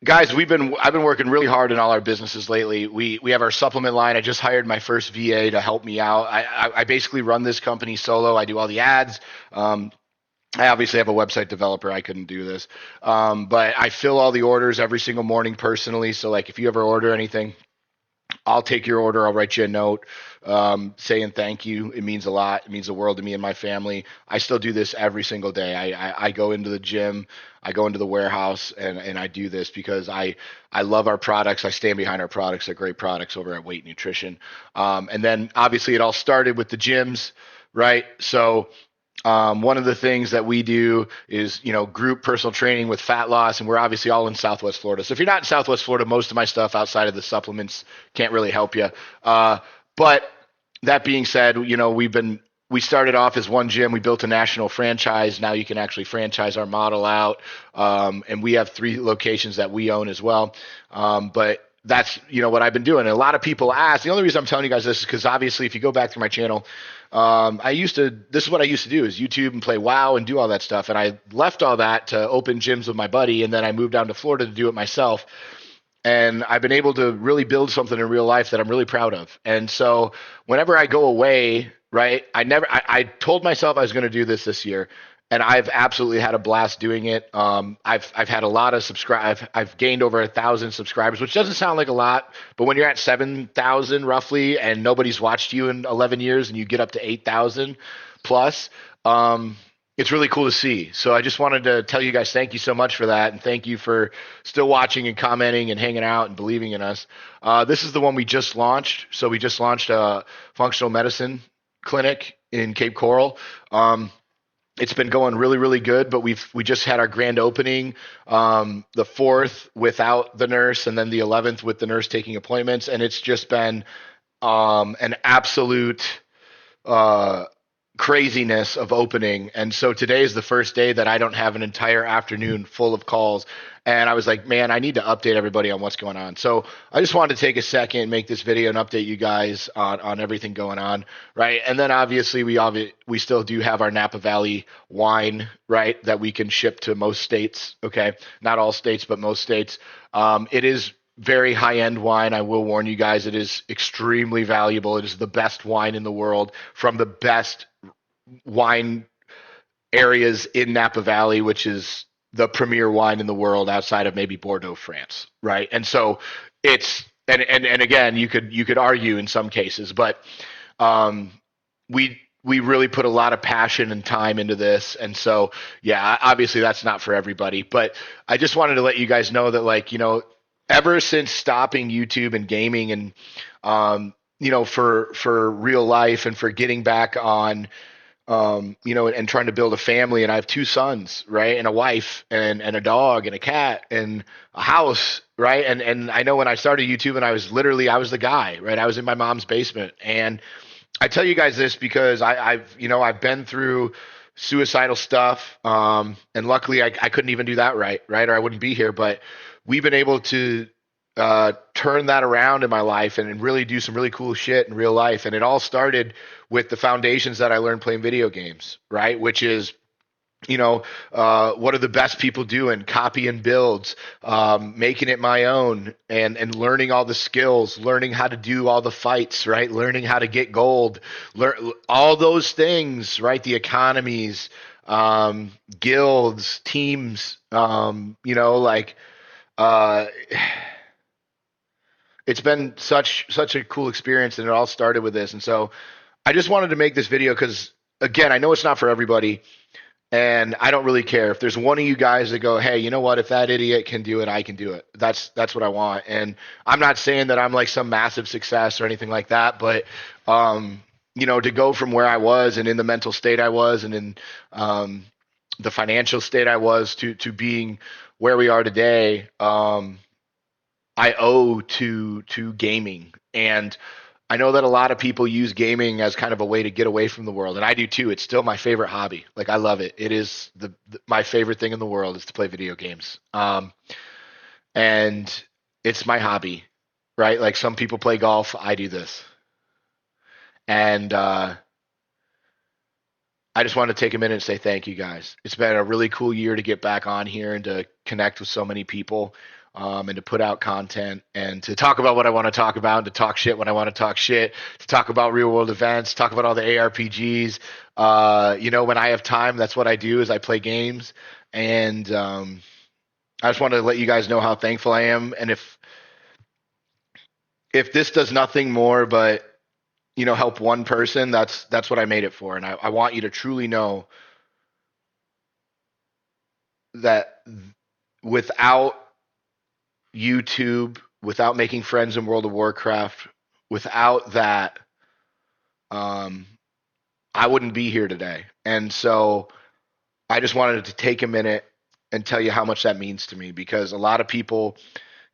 Guys, I've been working really hard in all our businesses lately. We have our supplement line. I just hired my first VA to help me out. I basically run this company solo. I do all the ads. Um, I obviously have a website developer. I couldn't do this, but I fill all the orders every single morning personally. So like, if you ever order anything, I'll take your order. I'll write you a note saying thank you. It means a lot. It means the world to me and my family. I still do this every single day. I go into the gym, I go into the warehouse, and I do this because I love our products. I stand behind our products. They're great products over at Weight Nutrition. And then obviously it all started with the gyms, right? So one of the things that we do is, group personal training with fat loss, and we're obviously all in Southwest Florida. So if you're not in Southwest Florida, most of my stuff outside of the supplements can't really help you. But that being said, we started off as one gym. We built a national franchise. Now you can actually franchise our model out, and we have 3 locations that we own as well. But that's what I've been doing. And a lot of people ask. The only reason I'm telling you guys this is because obviously, if you go back through my channel, this is what I used to do is YouTube and play WoW and do all that stuff. And I left all that to open gyms with my buddy. And then I moved down to Florida to do it myself. And I've been able to really build something in real life that I'm really proud of. And so whenever I go away, right, I told myself I was going to do this year. And I've absolutely had a blast doing it. I've had a lot of I've gained over 1,000 subscribers, which doesn't sound like a lot, but when you're at 7,000 roughly, and nobody's watched you in 11 years, and you get up to 8,000 plus, it's really cool to see. So I just wanted to tell you guys thank you so much for that, and thank you for still watching and commenting and hanging out and believing in us. This is the one we just launched. So we just launched a functional medicine clinic in Cape Coral. It's been going really, really good, but we just had our grand opening, the 4th without the nurse, and then the 11th with the nurse taking appointments, and it's just been an absolute uh, craziness of opening. And so today is the first day that I don't have an entire afternoon full of calls. And I was like, man, I need to update everybody on what's going on. So I just wanted to take a second and make this video and update you guys on everything going on, right? And then obviously we still do have our Napa Valley wine, right, that we can ship to most states. Okay, not all states, but most states. It is very high end wine. I will warn you guys, it is extremely valuable. It is the best wine in the world from the best wine areas in Napa Valley, which is the premier wine in the world outside of maybe Bordeaux, France, right? And so it's and again, you could argue in some cases, but um, we really put a lot of passion and time into this, and so yeah, obviously that's not for everybody, but I just wanted to let you guys know that, like, ever since stopping YouTube and gaming and for real life and for getting back on and trying to build a family. And I have 2 sons, right? And a wife and a dog and a cat and a house, right? And I know when I started YouTube and I was the guy, right? I was in my mom's basement. And I tell you guys this because I've been through suicidal stuff. And luckily I couldn't even do that right? Or I wouldn't be here. But we've been able to turn that around in my life and really do some really cool shit in real life. And it all started with the foundations that I learned playing video games, right? Which is, what are the best people doing? Copying builds, making it my own, and learning all the skills, learning how to do all the fights, right? Learning how to get gold, learn all those things, right? The economies, guilds, teams, like, uh, it's been such a cool experience, and it all started with this. And so I just wanted to make this video because, again, I know it's not for everybody, and I don't really care if there's one of you guys that go, hey, you know what, if that idiot can do it, I can do it. That's what I want. And I'm not saying that I'm like some massive success or anything like that, but to go from where I was and in the mental state I was and in the financial state I was to being where we are today, I owe to gaming. And I know that a lot of people use gaming as kind of a way to get away from the world, and I do too. It's still my favorite hobby. Like, I love it. It is my favorite thing in the world is to play video games. And it's my hobby, right? Like, some people play golf, I do this. And I just want to take a minute and say thank you guys. It's been a really cool year to get back on here and to connect with so many people. and to put out content and to talk about what I want to talk about and to talk shit when I want to talk shit, to talk about real world events, talk about all the ARPGs. When I have time, that's what I do is I play games. And I just want to let you guys know how thankful I am. And if this does nothing more but help one person, that's what I made it for. And I want you to truly know that without YouTube, without making friends in World of Warcraft, without that, um, I wouldn't be here today. And so I just wanted to take a minute and tell you how much that means to me, because a lot of people,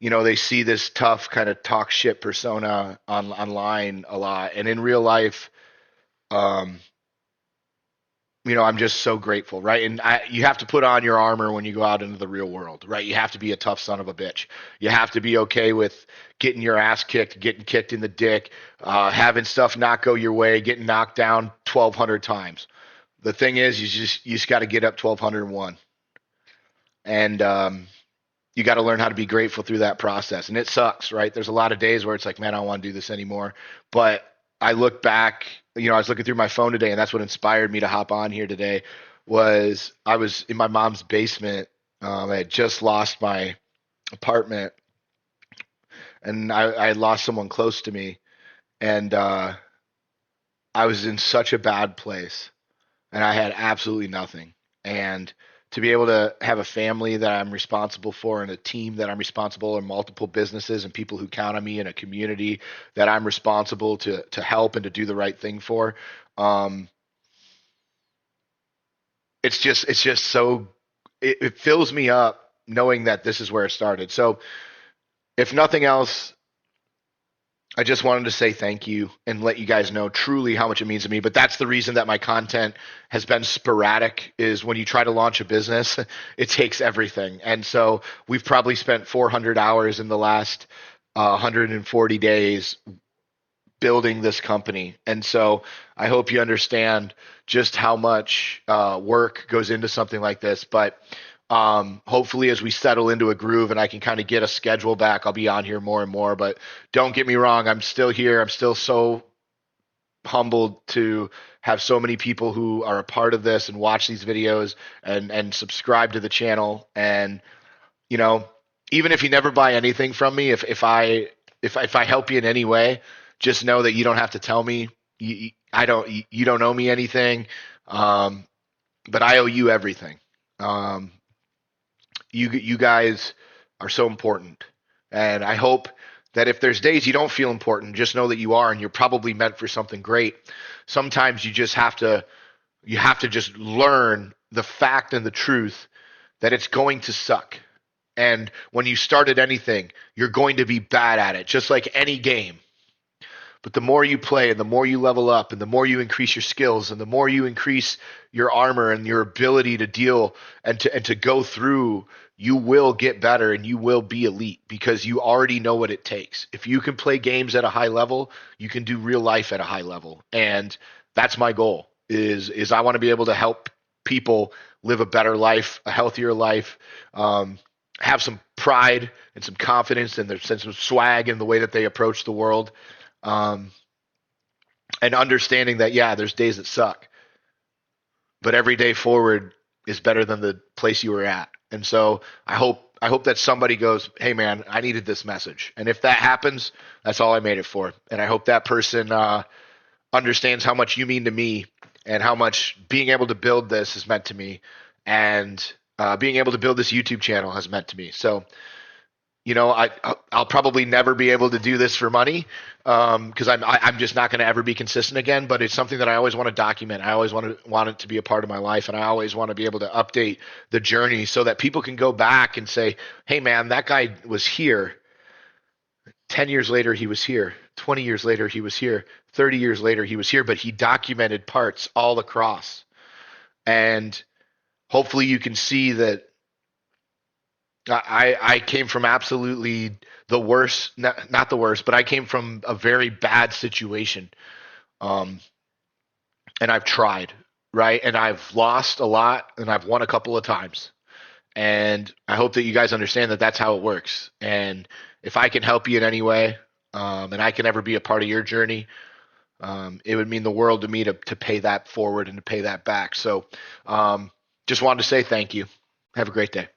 they see this tough kind of talk shit persona online a lot, and in real life, um, I'm just so grateful, right? And you have to put on your armor when you go out into the real world, right? You have to be a tough son of a bitch. You have to be okay with getting your ass kicked, getting kicked in the dick, having stuff not go your way, getting knocked down 1,200 times. The thing is, you just got to get up 1,201, and you got to learn how to be grateful through that process. And it sucks, right? There's a lot of days where it's like, man, I don't want to do this anymore. But I look back, I was looking through my phone today, and that's what inspired me to hop on here today. Was I was in my mom's basement. I had just lost my apartment, and I had lost someone close to me, and I was in such a bad place, and I had absolutely nothing. And to be able to have a family that I'm responsible for and a team that I'm responsible and multiple businesses and people who count on me and a community that I'm responsible to help and to do the right thing for. Um, it's just so it fills me up knowing that this is where it started. So if nothing else, I just wanted to say thank you and let you guys know truly how much it means to me. But that's the reason that my content has been sporadic, is when you try to launch a business, it takes everything. And so we've probably spent 400 hours in the last 140 days building this company. And so I hope you understand just how much work goes into something like this. But hopefully, as we settle into a groove and I can kind of get a schedule back, I'll be on here more and more. But don't get me wrong, I'm still here. I'm still so humbled to have so many people who are a part of this and watch these videos and subscribe to the channel. And you know, even if you never buy anything from me, if I help you in any way, just know that you don't have to tell me. You don't owe me anything, um, but I owe you everything. Um, you guys are so important, and I hope that if there's days you don't feel important, just know that you are, and you're probably meant for something great. Sometimes you have to just learn the fact and the truth that it's going to suck. And when you start at anything, you're going to be bad at it, just like any game. But the more you play and the more you level up and the more you increase your skills and the more you increase your armor and your ability to deal and to go through, you will get better and you will be elite because you already know what it takes. If you can play games at a high level, you can do real life at a high level. And that's my goal is I want to be able to help people live a better life, a healthier life, have some pride and some confidence and their sense of swag in the way that they approach the world. Um, and understanding that, yeah, there's days that suck, but every day forward is better than the place you were at. And so I hope that somebody goes, hey man, I needed this message. And if that happens, that's all I made it for. And I hope that person understands how much you mean to me and how much being able to build this has meant to me, and being able to build this YouTube channel has meant to me. So I'll probably never be able to do this for money, because I'm just not going to ever be consistent again. But it's something that I always want to document. I always want it to be a part of my life, and I always want to be able to update the journey so that people can go back and say, "Hey, man, that guy was here. 10 years later, he was here. 20 years later, he was here. 30 years later, he was here." But he documented parts all across, and hopefully, you can see that I came from absolutely the worst, not the worst, but I came from a very bad situation. Um, and I've tried, right? And I've lost a lot and I've won a couple of times. And I hope that you guys understand that that's how it works. And if I can help you in any way, and I can ever be a part of your journey, it would mean the world to me to pay that forward and to pay that back. So just wanted to say thank you. Have a great day.